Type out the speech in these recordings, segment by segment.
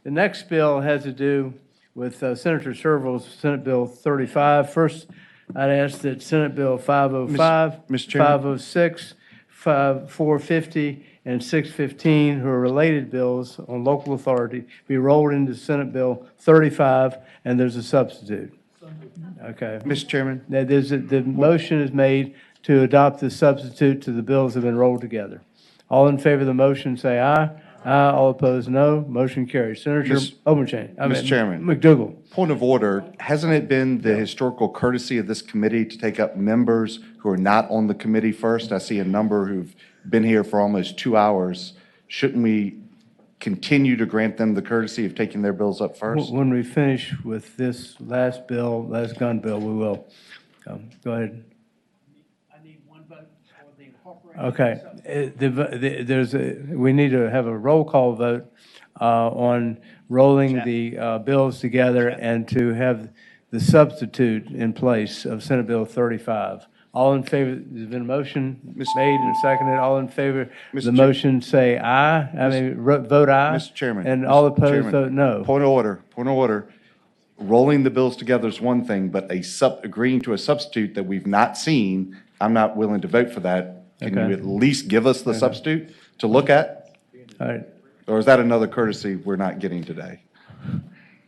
The next bill has to do with Senator Surovell's Senate Bill 35. First, I'd ask that Senate Bill 505, Mr. Chairman. 506, 450, and 615, who are related bills on local authority, be rolled into Senate Bill 35, and there's a substitute. Okay. Mr. Chairman. The motion is made to adopt the substitute to the bills that have been rolled together. All in favor of the motion, say aye. Aye. All opposed, no. Motion carries. Senator Obenchain. Mr. Chairman. McDougal. Point of order, hasn't it been the historical courtesy of this committee to take up members who are not on the committee first? I see a number who've been here for almost 2 hours. Shouldn't we continue to grant them the courtesy of taking their bills up first? When we finish with this last gun bill, we will. Go ahead. I need one vote for the incorporation. Okay. We need to have a roll call vote on rolling the bills together and to have the substitute in place of Senate Bill 35. All in favor, there's been a motion made and seconded. All in favor of the motion, say aye. Vote aye. Mr. Chairman. And all opposed, vote no. Point of order. Rolling the bills together is one thing, but agreeing to a substitute that we've not seen, I'm not willing to vote for that. Can you at least give us the substitute to look at? All right. Or is that another courtesy we're not getting today?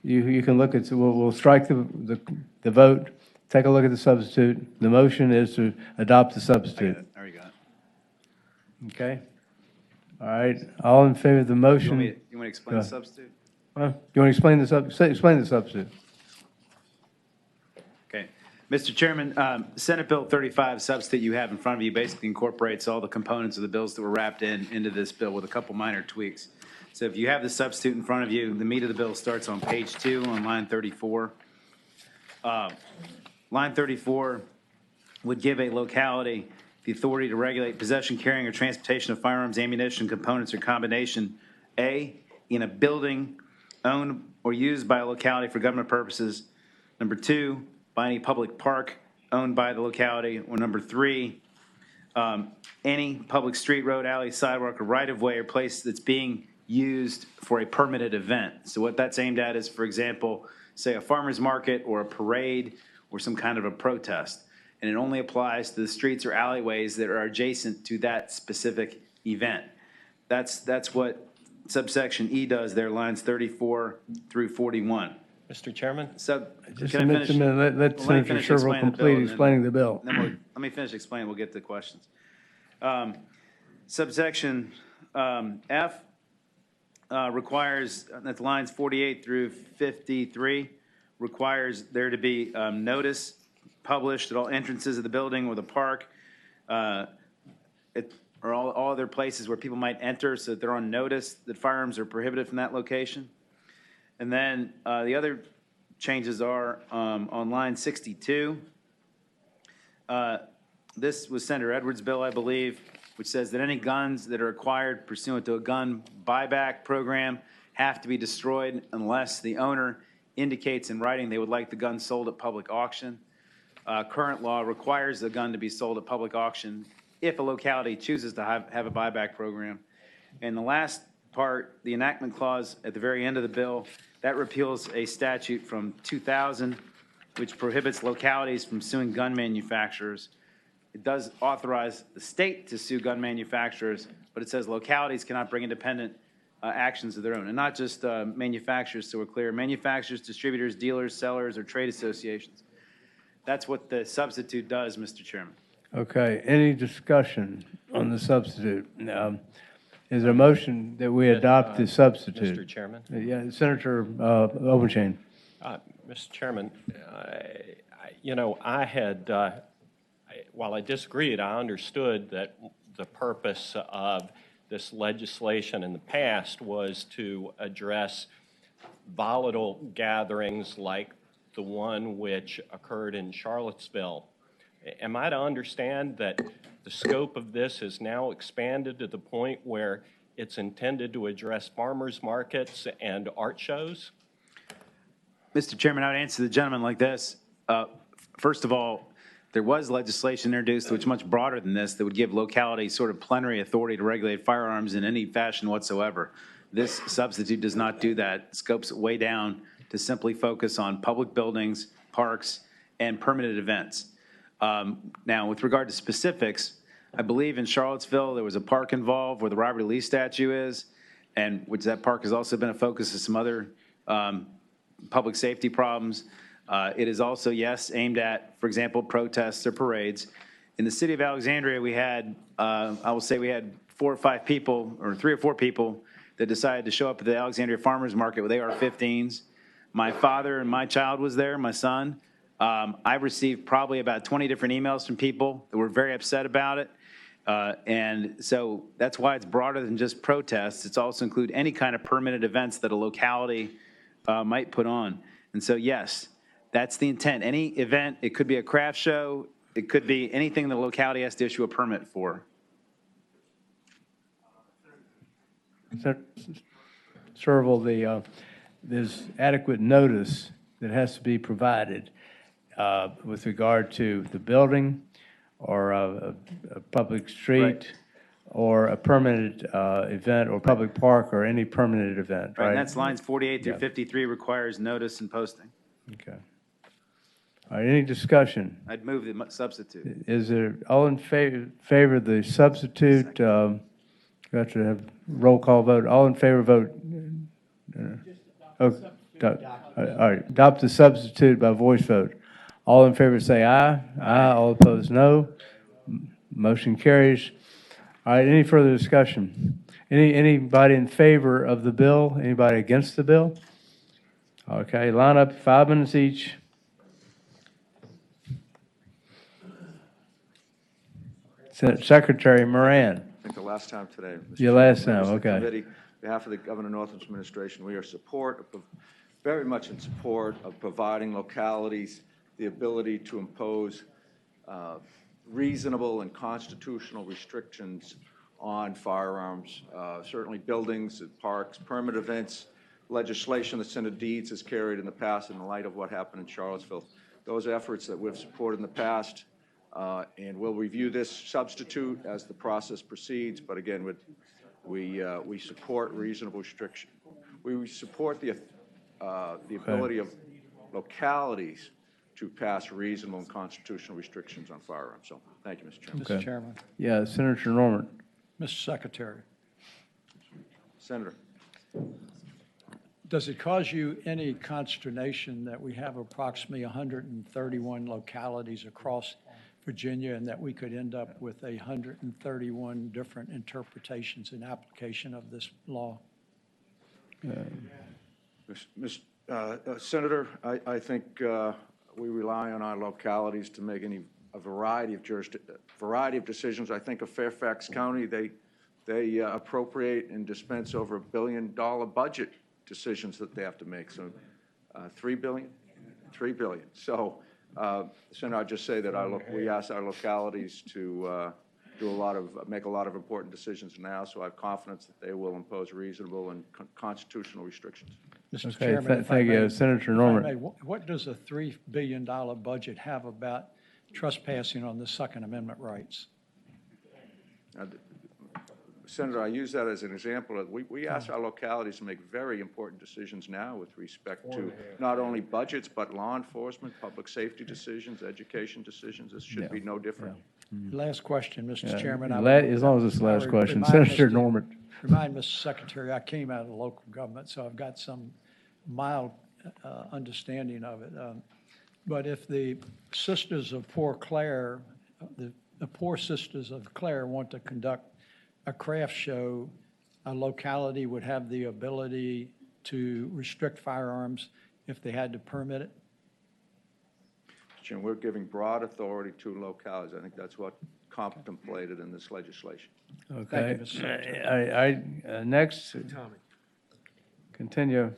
You can look at, we'll strike the vote. Take a look at the substitute. The motion is to adopt the substitute. There you go. Okay? All right. All in favor of the motion? You want to explain the substitute? You want to explain the substitute? Okay. Mr. Chairman, Senate Bill 35 substitute you have in front of you basically incorporates all the components of the bills that were wrapped into this bill with a couple minor tweaks. So if you have the substitute in front of you, the meat of the bill starts on page 2 on line 34. Line 34 would give a locality the authority to regulate possession, carrying, or transportation of firearms, ammunition, components, or combination, A, in a building owned or used by a locality for government purposes. Number 2, by any public park owned by the locality. Or number 3, any public street, road, alley, sidewalk, or right-of-way or place that's being used for a permitted event. So what that's aimed at is, for example, say a farmer's market or a parade or some kind of a protest. And it only applies to the streets or alleyways that are adjacent to that specific event. That's what subsection E does there, lines 34 through 41. Mr. Chairman? So, Just can I finish? let Senator Sherrill complete explaining the bill. Let me finish explaining, we'll get to the questions. Subsection F requires, at lines 48 through 53, requires there to be notice published at all entrances of the building or the park, or all other places where people might enter, so that they're on notice that firearms are prohibited from that location. And then the other changes are on line 62. This was Senator Edwards' bill, I believe, which says that any guns that are acquired pursuant to a gun buyback program have to be destroyed unless the owner indicates in writing they would like the gun sold at public auction. Current law requires the gun to be sold at public auction if a locality chooses to have a buyback program. And the last part, the enactment clause at the very end of the bill, that repeals a statute from 2000, which prohibits localities from suing gun manufacturers. It does authorize the state to sue gun manufacturers, but it says localities cannot bring independent actions of their own, and not just manufacturers, so we're clear. Manufacturers, distributors, dealers, sellers, or trade associations. That's what the substitute does, Mr. Chairman. Okay, any discussion on the substitute? Is there a motion that we adopt the substitute? Mr. Chairman? Yeah, Senator Obenchain. Mr. Chairman, I had, while I disagreed, I understood that the purpose of this legislation in the past was to address volatile gatherings like the one which occurred in Charlottesville. Am I to understand that the scope of this is now expanded to the point where it's intended to address farmers markets and art shows? Mr. Chairman, I would answer the gentleman like this. First of all, there was legislation introduced which is much broader than this that would give localities sort of plenary authority to regulate firearms in any fashion whatsoever. This substitute does not do that. Scopes it way down to simply focus on public buildings, parks, and permitted events. Now, with regard to specifics, I believe in Charlottesville, there was a park involved where the Robert E. Lee statue is, and which that park has also been a focus of some other public safety problems. It is also, yes, aimed at, for example, protests or parades. In the city of Alexandria, we had, I will say we had 4 or 5 people, or 3 or 4 people that decided to show up at the Alexandria Farmers Market with AR-15s. My father and my child was there, my son. I received probably about 20 different emails from people that were very upset about it. And so that's why it's broader than just protests. It's also include any kind of permitted events that a locality might put on. And so, yes, that's the intent. Any event, it could be a craft show, it could be anything the locality has to issue a permit for. Surovell, there's adequate notice that has to be provided with regard to the building or a public street Right. or a permanent event or public park or any permanent event, Right, right? and that's lines 48 through Yeah. 53 requires notice and posting. Okay. All right, any discussion? I'd move the substitute. Is there, all in favor of the substitute? Got to have roll call vote. All in favor, vote. All right, adopt the substitute by voice vote. All in favor say aye. Aye. All opposed, no. Motion carries. All right, any further discussion? Anybody in favor of the bill? Anybody against the bill? Okay, line up, 5 minutes each. Secretary Moran. I think the last time today. Mr. Your Chairman, last time, members of the okay. committee, on behalf of the Governor Northam's administration, we are very much in support of providing localities the ability to impose reasonable and constitutional restrictions on firearms, certainly buildings and parks, permit events, legislation the Senate Deeds has carried in the past in the light of what happened in Charlottesville. Those efforts that we've supported in the past, and we'll review this substitute as the process proceeds. But again, we support reasonable restriction. We support the ability of localities to pass reasonable and constitutional restrictions on firearms. So, thank you, Mr. Chairman. Okay. Mr. Chairman, Yeah, Senator Norman. Mr. Secretary, Senator. does it cause you any consternation that we have approximately 131 localities across Virginia and that we could end up with 131 different interpretations and application of this law? Senator, I think we rely on our localities to make a variety of decisions. I think of Fairfax County, they appropriate and dispense over $1 billion budget decisions that they have to make. So $3 billion. So, Senator, I'd just say that we ask our localities to make a lot of important decisions now, so I have confidence that they will impose reasonable and constitutional restrictions. Mr. Okay, Chairman, if I thank you. may- Senator if I Norman. may, What does a $3 billion budget have about trespassing on the Second Amendment rights? Senator, I use that as an example. We ask our localities to make very important decisions now with respect to not only budgets, but law enforcement, public safety decisions, education decisions. This should be no different. Last question, Mr. Chairman. As long as it's the last question. Remind Senator Mr. Norman. Remind Mr. Secretary, I came out of local government, so I've got some mild understanding of it. But if the Sisters of Poor Clare, the Poor Sisters of Clare want to conduct a craft show, a locality would have the ability to restrict firearms if they had to permit it? Jim, we're giving broad authority to localities. I think that's what contemplated in this legislation. Okay. Thank you, Mr. Secretary. Next. Continue.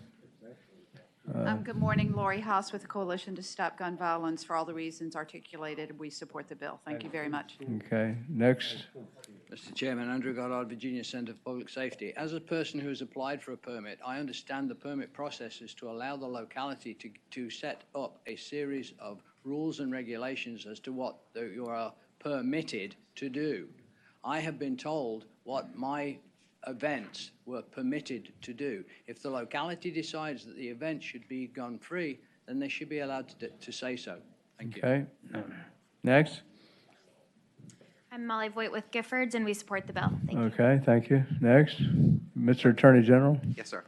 Good morning, Lori Haas with the Coalition to Stop Gun Violence. For all the reasons articulated, we support the bill. Thank you very much. Okay, next. Mr. Chairman, Andrew Goddard, Virginia Center for Public Safety. As a person who has applied for a permit, I understand the permit process is to allow the locality to set up a series of rules and regulations as to what you are permitted to do. I have been told what my events were permitted to do. If the locality decides that the event should be gun-free, then they should be allowed to say so. Thank you. Okay. Next. I'm Molly Voigt with Giffords, and we support the bill. Thank you. Okay, thank you. Next. Mr. Attorney General. Yes, sir.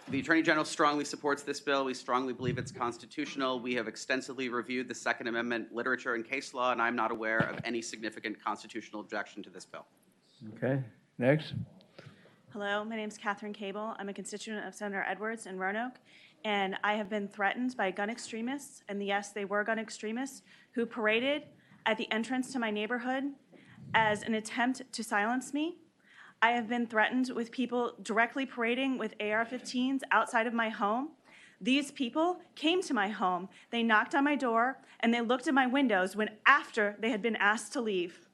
The Attorney General strongly supports this bill. We strongly believe it's constitutional. We have extensively reviewed the Second Amendment literature and case law, and I'm not aware of any significant constitutional objection to this bill. Okay, next. Hello, my name is Catherine Cable. I'm a constituent of Senator Edwards in Roanoke, and I have been threatened by gun extremists, and yes, they were gun extremists, who paraded at the entrance to my neighborhood as an attempt to silence me. I have been threatened with people directly parading with AR-15s outside of my home. These people came to my home, they knocked on my door, and they looked at my windows after they had been asked to leave.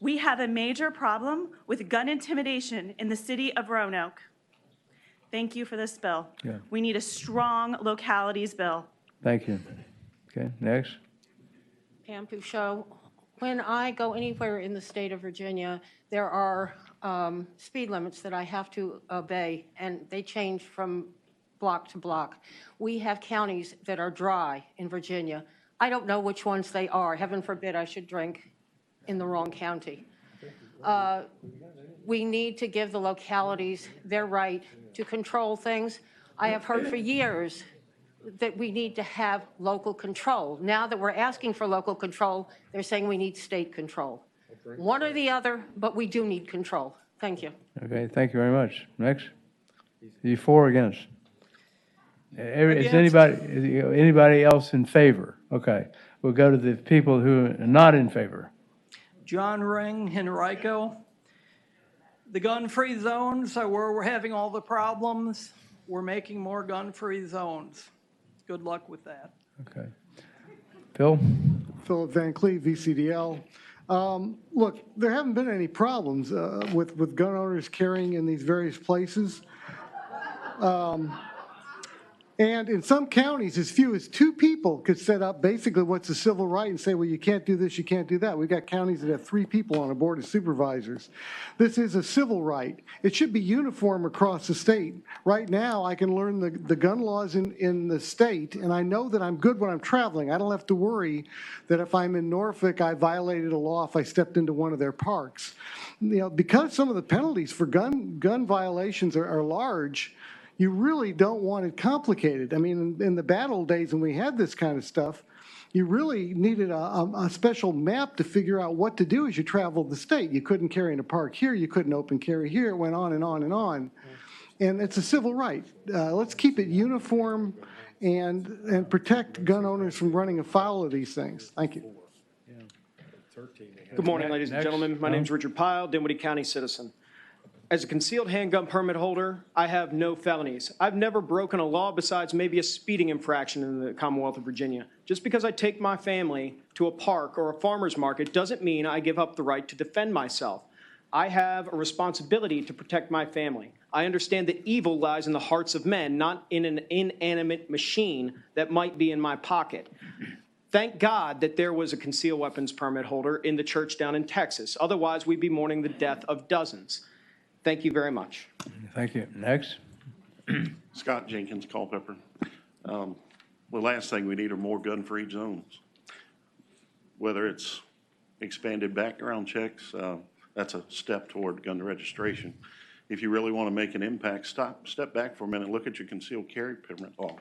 We have a major problem with gun intimidation in the city of Roanoke. Thank you for this bill. Yeah. We need a strong localities bill. Thank you. Okay, next. Pam Pouchot. When I go anywhere in the state of Virginia, there are speed limits that I have to obey, and they change from block to block. We have counties that are dry in Virginia. I don't know which ones they are. Heaven forbid I should drink in the wrong county. We need to give the localities their right to control things. I have heard for years that we need to have local control. Now that we're asking for local control, they're saying we need state control. One or the other, but we do need control. Thank you. Okay, thank you very much. Next. You for or against? Is anybody else in favor? Okay, we'll go to the people who are not in favor. John Ring, Henrico. The gun-free zones are where we're having all the problems. We're making more gun-free zones. Good luck with that. Okay. Phil? Philip Van Cleve, VCDL. Look, there haven't been any problems with gun owners carrying in these various places. And in some counties, as few as 2 people could set up basically what's a civil right and say, well, you can't do this, you can't do that. We've got counties that have 3 people on a board of supervisors. This is a civil right. It should be uniform across the state. Right now, I can learn the gun laws in the state, and I know that I'm good when I'm traveling. I don't have to worry that if I'm in Norfolk, I violated a law if I stepped into one of their parks. You know, because some of the penalties for gun violations are large, you really don't want it complicated. I mean, in the bad old days when we had this kind of stuff, you really needed a special map to figure out what to do as you traveled the state. You couldn't carry in a park here, you couldn't open carry here, it went on and on and on. And it's a civil right. Let's keep it uniform and protect gun owners from running afoul of these things. Thank you. Good morning, ladies and gentlemen. My name is Richard Pyle, Dinwiddie County citizen. As a concealed handgun permit holder, I have no felonies. I've never broken a law besides maybe a speeding infraction in the Commonwealth of Virginia. Just because I take my family to a park or a farmer's market doesn't mean I give up the right to defend myself. I have a responsibility to protect my family. I understand that evil lies in the hearts of men, not in an inanimate machine that might be in my pocket. Thank God that there was a concealed weapons permit holder in the church down in Texas. Otherwise, we'd be mourning the death of dozens. Thank you very much. Thank you. Next. Scott Jenkins, Culpeper. The last thing we need are more gun-free zones. Whether it's expanded background checks, that's a step toward gun registration. If you really want to make an impact, step back for a minute, look at your concealed carry permit law.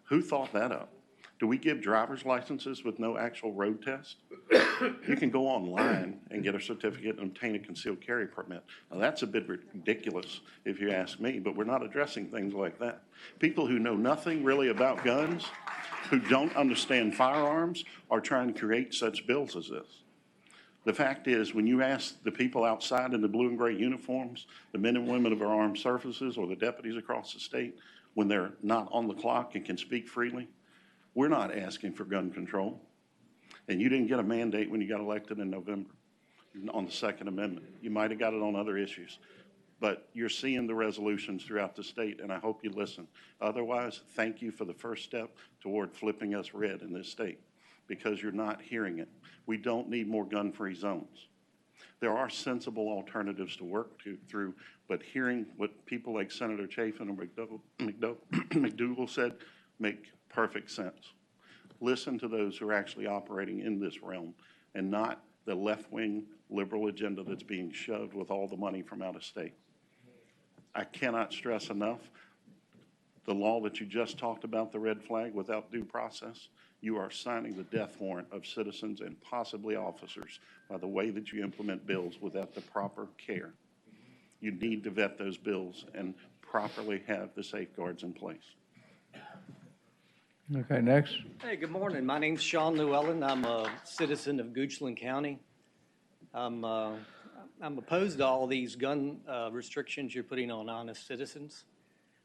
Who thought that up? Do we give driver's licenses with no actual road test? You can go online and get a certificate and obtain a concealed carry permit. Now, that's a bit ridiculous if you ask me, but we're not addressing things like that. People who know nothing really about guns, who don't understand firearms, are trying to create such bills as this. The fact is, when you ask the people outside in the blue and gray uniforms, the men and women of our armed services or the deputies across the state, when they're not on the clock and can speak freely, we're not asking for gun control. And you didn't get a mandate when you got elected in November on the Second Amendment. You might have got it on other issues. But you're seeing the resolutions throughout the state, and I hope you listen. Otherwise, thank you for the first step toward flipping us red in this state, because you're not hearing it. We don't need more gun-free zones. There are sensible alternatives to work through, but hearing what people like Senator Chafin or McDougal said make perfect sense. Listen to those who are actually operating in this realm and not the left-wing liberal agenda that's being shoved with all the money from out of state. I cannot stress enough, the law that you just talked about, the red flag without due process, you are signing the death warrant of citizens and possibly officers by the way that you implement bills without the proper care. You need to vet those bills and properly have the safeguards in place. Okay, next. Hey, good morning. My name's Sean Llewellyn. I'm a citizen of Goochland County. I'm opposed to all these gun restrictions you're putting on honest citizens.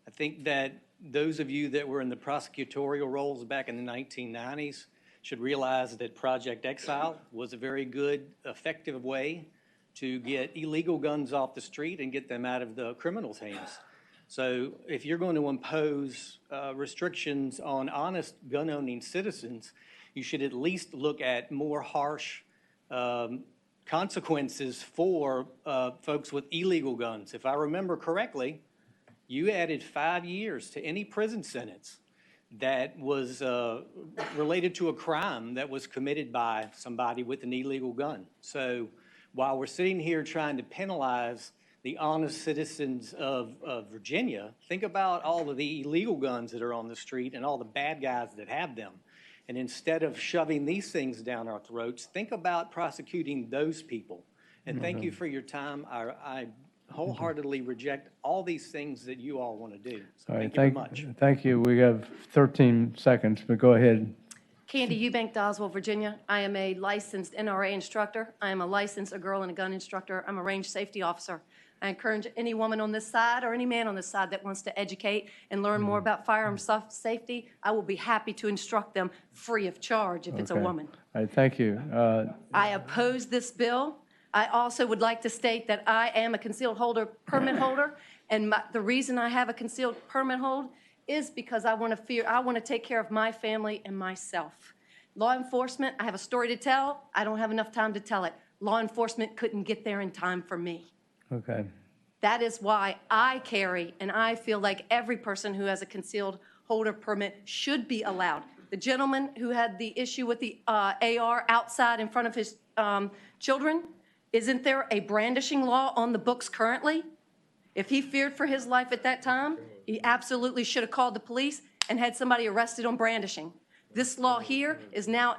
I think that those of you that were in the prosecutorial roles back in the 1990s should realize that Project Exile was a very good, effective way to get illegal guns off the street and get them out of the criminals' hands. So if you're going to impose restrictions on honest gun-owning citizens, you should at least look at more harsh consequences for folks with illegal guns. If I remember correctly, you added 5 years to any prison sentence that was related to a crime that was committed by somebody with an illegal gun. So while we're sitting here trying to penalize the honest citizens of Virginia, think about all of the illegal guns that are on the street and all the bad guys that have them. And instead of shoving these things down our throats, think about prosecuting those people. And thank you for your time. I wholeheartedly reject all these things that you all want to do. So All right, thank you very much. Thank you. We have 13 seconds, but go ahead. Candy Eubank, Doswell, Virginia. I am a licensed NRA instructor. I am a licensed a girl and a gun instructor. I'm a range safety officer. I encourage any woman on this side or any man on this side that wants to educate and learn more about firearms safety. I will be happy to instruct them free of charge if it's a Okay. woman. All right, thank you. I oppose this bill. I also would like to state that I am a concealed holder permit holder, and the reason I have a concealed permit hold is because I want to take care of my family and myself. Law enforcement, I have a story to tell. I don't have enough time to tell it. Law enforcement couldn't get there in time for me. Okay. That is why I carry, and I feel like every person who has a concealed holder permit should be allowed. The gentleman who had the issue with the AR outside in front of his children, isn't there a brandishing law on the books currently? If he feared for his life at that time, he absolutely should have called the police and had somebody arrested on brandishing. This law here is now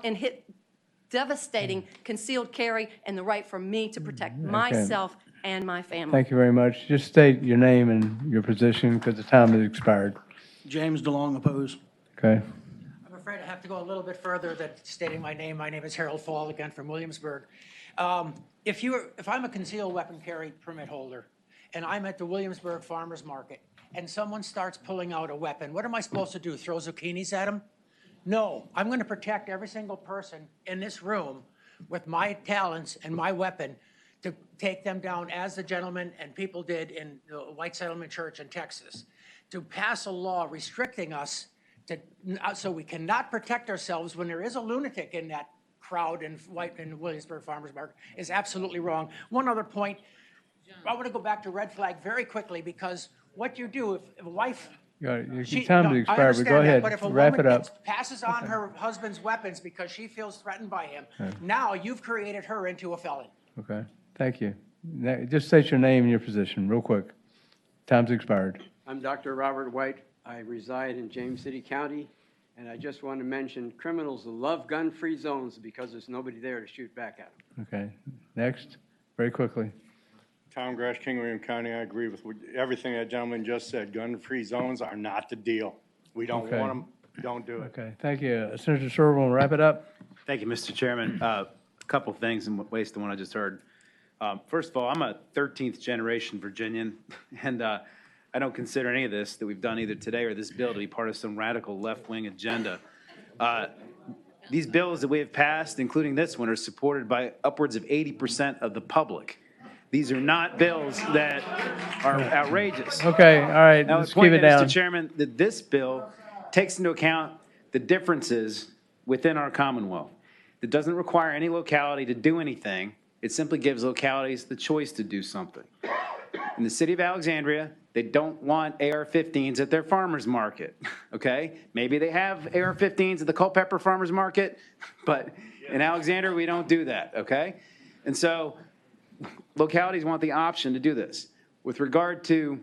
devastating concealed carry and the right for me to protect myself and my family. Thank you very much. Just state your name and your position because the time has expired. James DeLong, oppose. Okay. I'm afraid I have to go a little bit further than stating my name. My name is Harold Fall, again from Williamsburg. If I'm a concealed weapon carry permit holder and I'm at the Williamsburg Farmers Market and someone starts pulling out a weapon, what am I supposed to do? Throw zucchinis at them? No, I'm going to protect every single person in this room with my talents and my weapon to take them down as the gentleman and people did in the White Settlement Church in Texas, to pass a law restricting us so we cannot protect ourselves when there is a lunatic in that crowd in Williamsburg Farmers Market is absolutely wrong. One other point, I want to go back to red flag very quickly because what you do if a wife... Your time has expired, but go ahead. But if a Wrap woman it up. passes on her husband's weapons because she feels threatened by him, now you've created her into a felon. Okay. Thank you. Just state your name and your position real quick. Time's expired. I'm Dr. Robert White. I reside in James City County, and I just want to mention criminals love gun-free zones because there's nobody there to shoot back at them. Okay. Next, very quickly. Tom Grash, King William County. I agree with everything that gentleman just said. Gun-free zones are not the deal. We don't Okay. want them. Don't do it. Okay. Thank you. Senator Surovell, wrap it up. Thank you, Mr. Chairman. A couple things in waste of one I just heard. First of all, I'm a 13th generation Virginian, and I don't consider any of this that we've done either today or this bill to be part of some radical left-wing agenda. These bills that we have passed, including this one, are supported by upwards of 80% of the public. These are not bills that are outrageous. Okay, all right, Now, let's the point keep it is, down. Mr. Chairman, that this bill takes into account the differences within our Commonwealth. It doesn't require any locality to do anything It simply gives localities the choice to do something. In the city of Alexandria, they don't want AR-15s at their farmers market, okay? Maybe they have AR-15s at the Culpeper Farmers Market, but in Alexandria, we don't do that, okay? And so localities want the option to do this. With regard to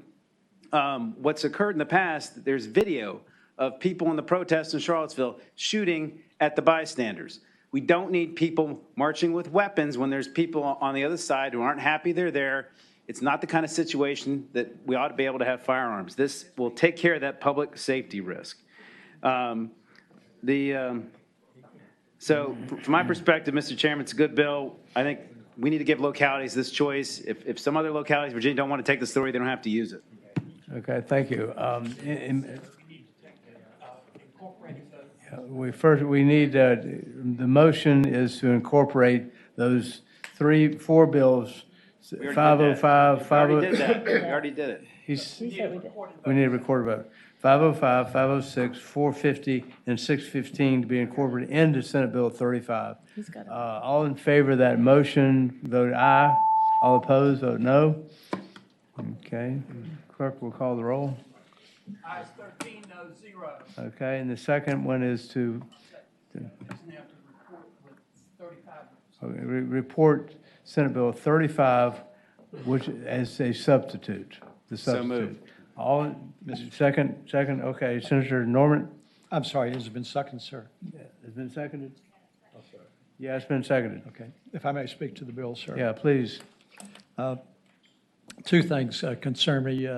what's occurred in the past, there's video of people in the protests in Charlottesville shooting at the bystanders. We don't need people marching with weapons when there's people on the other side who aren't happy they're there. It's not the kind of situation that we ought to be able to have firearms. This will take care of that public safety risk. So from my perspective, Mr. Chairman, it's a good bill. I think we need to give localities this choice. If some other localities, Virginia, don't want to take the story, they don't have to use it. Okay, thank you. We need, the motion is to incorporate those four bills, We already 505, did that. We already did that. We already did it. We need a recorded vote. 505, 506, 450, and 615 to be incorporated into Senate Bill 35. All in favor of that motion, vote aye. All opposed, vote no. Okay, clerk will call the roll. Ayes 13, no 0. Okay, and the second one is to report Senate Bill 35, which as a substitute. The So substitute. moved. All, second, okay, Senator Norman? I'm sorry, has it been seconded, sir? Has been seconded? Yeah, it's been seconded. Okay. If I may speak to the bill, sir. Yeah, please. Two things concern me.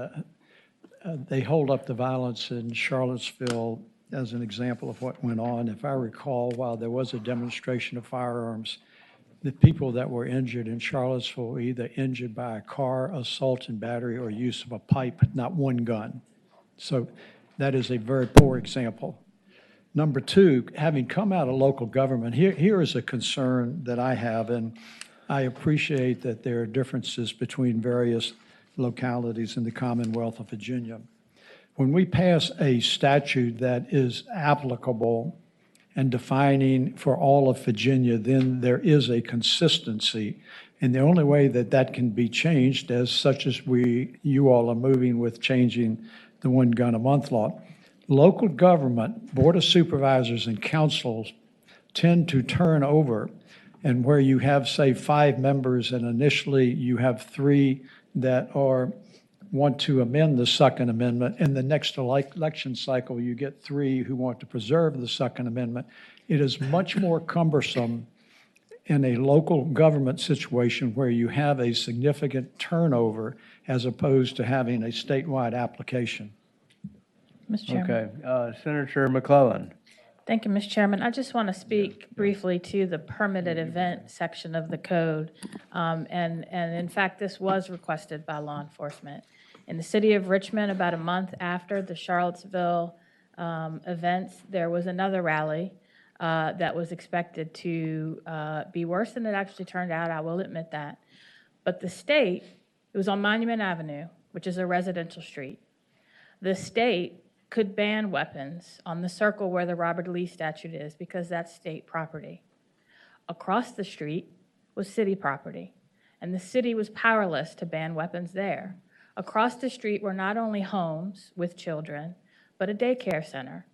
They hold up the violence in Charlottesville as an example of what went on. If I recall, while there was a demonstration of firearms, the people that were injured in Charlottesville were either injured by a car, assault and battery, or use of a pipe, not one gun. So that is a very poor example. Number two, having come out of local government, here is a concern that I have, and I appreciate that there are differences between various localities in the Commonwealth of Virginia. When we pass a statute that is applicable and defining for all of Virginia, then there is a consistency. And the only way that that can be changed, as such as you all are moving with changing the one gun a month law, local government, board of supervisors and councils tend to turn over, and where you have, say, 5 members and initially you have 3 that want to amend the Second Amendment, and the next election cycle, you get 3 who want to preserve the Second Amendment. It is much more cumbersome in a local government situation where you have a significant turnover as opposed to having a statewide application. Mr. Chairman. Okay, Senator McClellan. Thank you, Mr. Chairman. I just want to speak briefly to the permitted event section of the code. And in fact, this was requested by law enforcement. In the city of Richmond, about a month after the Charlottesville events, there was another rally that was expected to be worse than it actually turned out. I will admit that. But the state, it was on Monument Avenue, which is a residential street. The state could ban weapons on the circle where the Robert Lee statue is because that's state property. Across the street was city property, and the city was powerless to ban weapons there. Across the street were not only homes with children, but a daycare center.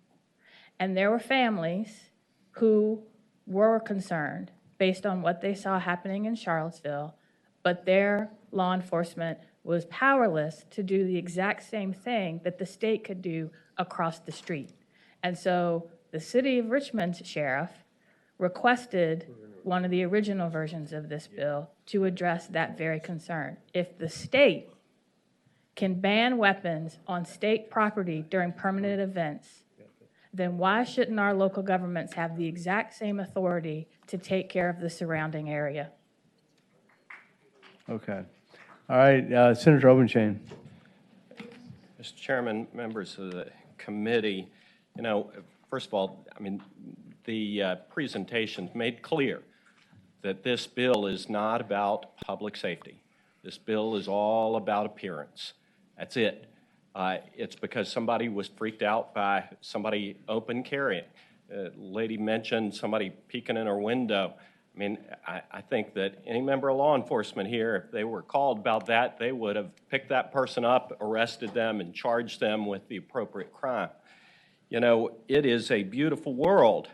And there were families who were concerned based on what they saw happening in Charlottesville, but their law enforcement was powerless to do the exact same thing that the state could do across the street. And so the city of Richmond's sheriff requested one of the original versions of this bill to address that very concern. If the state can ban weapons on state property during permanent events, then why shouldn't our local governments have the exact same authority to take care of the surrounding area? Okay. All right, Senator Obenchain. Mr. Chairman, members of the committee, first of all, the presentation made clear that this bill is not about public safety. This bill is all about appearance. That's it. It's because somebody was freaked out by somebody open carrying. Lady mentioned somebody peeking in her window. I mean, I think that any member of law enforcement here, if they were called about that, they would have picked that person up, arrested them, and charged them with the appropriate crime. You know, it is a beautiful world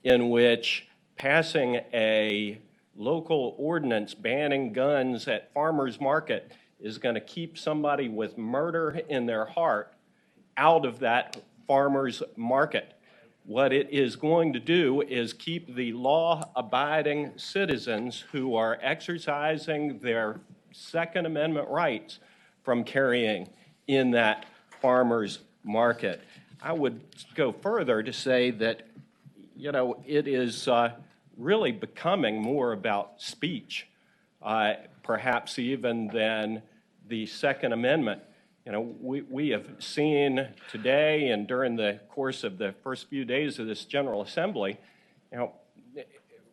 in which passing a local ordinance banning guns at farmers market is going to keep somebody with murder in their heart out of that farmers market. What it is going to do is keep the law-abiding citizens who are exercising their Second Amendment rights from carrying in that farmers market. I would go further to say that, you know, it is really becoming more about speech, perhaps even than the Second Amendment. You know, we have seen today and during the course of the first few days of this General Assembly, you know,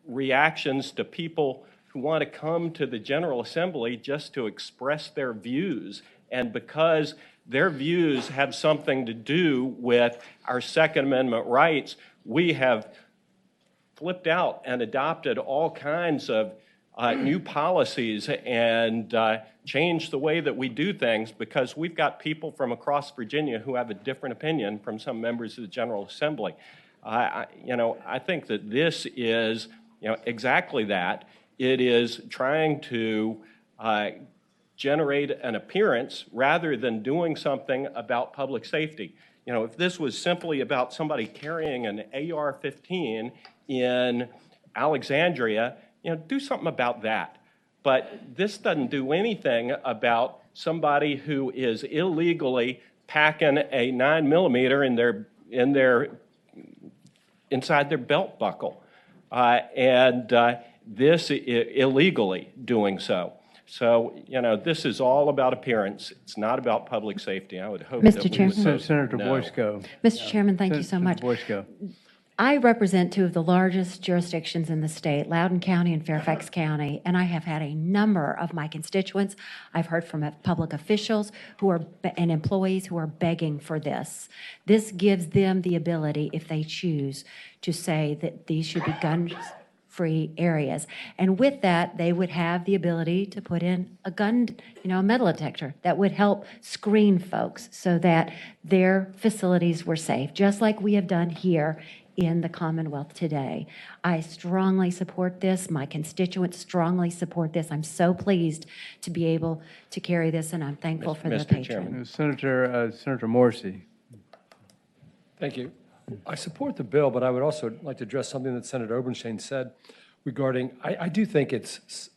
reactions to people who want to come to the General Assembly just to express their views. And because their views have something to do with our Second Amendment rights, we have flipped out and adopted all kinds of new policies and changed the way that we do things because we've got people from across Virginia who have a different opinion from some members of the General Assembly. You know, I think that this is, you know, exactly that. It is trying to generate an appearance rather than doing something about public safety. You know, if this was simply about somebody carrying an AR-15 in Alexandria, you know, do something about that. But this doesn't do anything about somebody who is illegally packing a 9mm inside their belt buckle, and this illegally doing so. So, you know, this is all about appearance. It's not about public safety. I would hope Mr. that we Chairman. would vote Senator no. Boysko. Mr. Chairman, thank you so much. Boysko. I represent two of the largest jurisdictions in the state, Loudoun County and Fairfax County, and I have had a number of my constituents. I've heard from public officials who are and employees who are begging for this. This gives them the ability, if they choose, to say that these should be gun-free areas. And with that, they would have the ability to put in a gun, you know, a metal detector that would help screen folks so that their facilities were safe, just like we have done here in the Commonwealth today. I strongly support this. My constituents strongly support this. I'm so pleased to be able to carry this, and I'm thankful for their patronage. Senator Morrissey. Thank you. I support the bill, but I would also like to address something that Senator Oberstein said regarding, I do think it's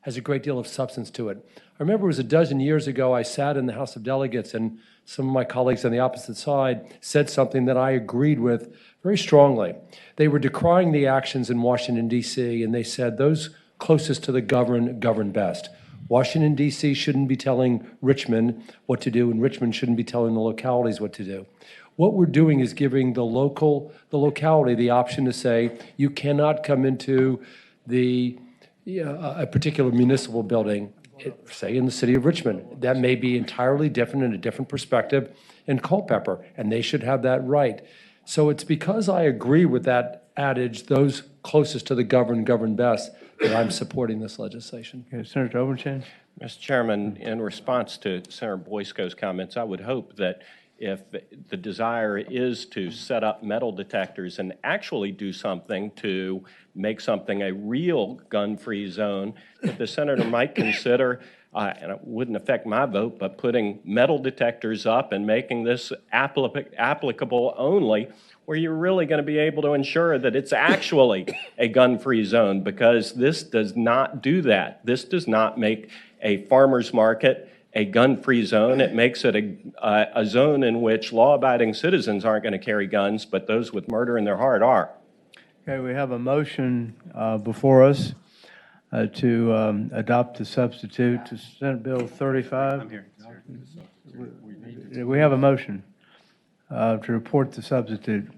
has a great deal of substance to it. I remember it was a dozen years ago, I sat in the House of Delegates and some of my colleagues on the opposite side said something that I agreed with very strongly. They were decrying the actions in Washington, D.C., and they said those closest to the govern best. Washington, D.C. shouldn't be telling Richmond what to do, and Richmond shouldn't be telling the localities what to do. What we're doing is giving the locality the option to say, you cannot come into a particular municipal building, say in the city of Richmond. That may be entirely different and a different perspective in Culpeper, and they should have that right. So it's because I agree with that adage, those closest to the govern best, that I'm supporting this legislation. Okay, Senator Oberstein. Mr. Chairman, in response to Senator Boysko's comments, I would hope that if the desire is to set up metal detectors and actually do something to make something a real gun-free zone, that the senator might consider, and it wouldn't affect my vote, but putting metal detectors up and making this applicable only where you're really going to be able to ensure that it's actually a gun-free zone, because this does not do that. This does not make a farmer's market a gun-free zone. It makes it a zone in which law-abiding citizens aren't going to carry guns, but those with murder in their heart are. Okay, we have a motion before us to adopt the substitute to Senate Bill 35. I'm here. We have a motion to report the substitute.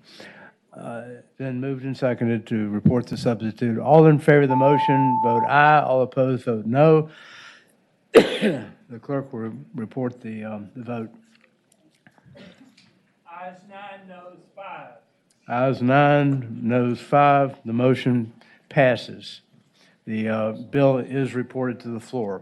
Then moved and seconded to report the substitute. All in favor of the motion, vote aye. All opposed, vote no. The clerk will report the vote. Ayes 9, noes 5. Ayes 9, noes 5. The motion passes. The bill is reported to the floor.